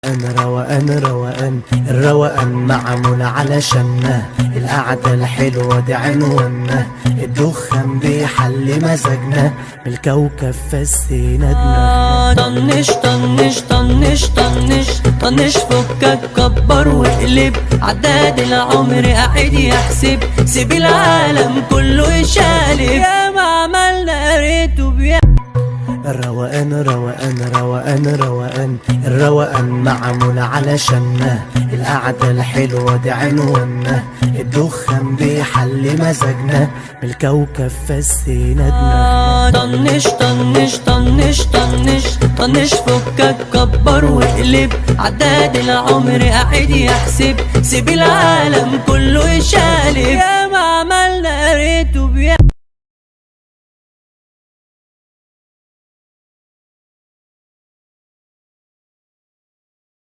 روقان روقان روقان الروقان معمول علشاننا، القعدة الحلوة دي عنوانا، الدخان بيحل مزاجنا، بالكوكب فسينا دماغنا. طنش طنش طنش طنش طنش فكك كبر واقلب، عداد العمر قاعد يحسب، سيب العالم كله يشالب، يا ما عملنا ريته الروقان روقان روقان روقان الروقان معمول علشاننا، القعدة الحلوة دي عنوانا، الدخان بيحل مزاجنا، بالكوكب فسينا دماغنا. طنش طنش طنش طنش طنش فكك كبر واقلب، عداد العمر قاعد يحسب، سيب العالم كله يشالب، يا ما عملنا ريته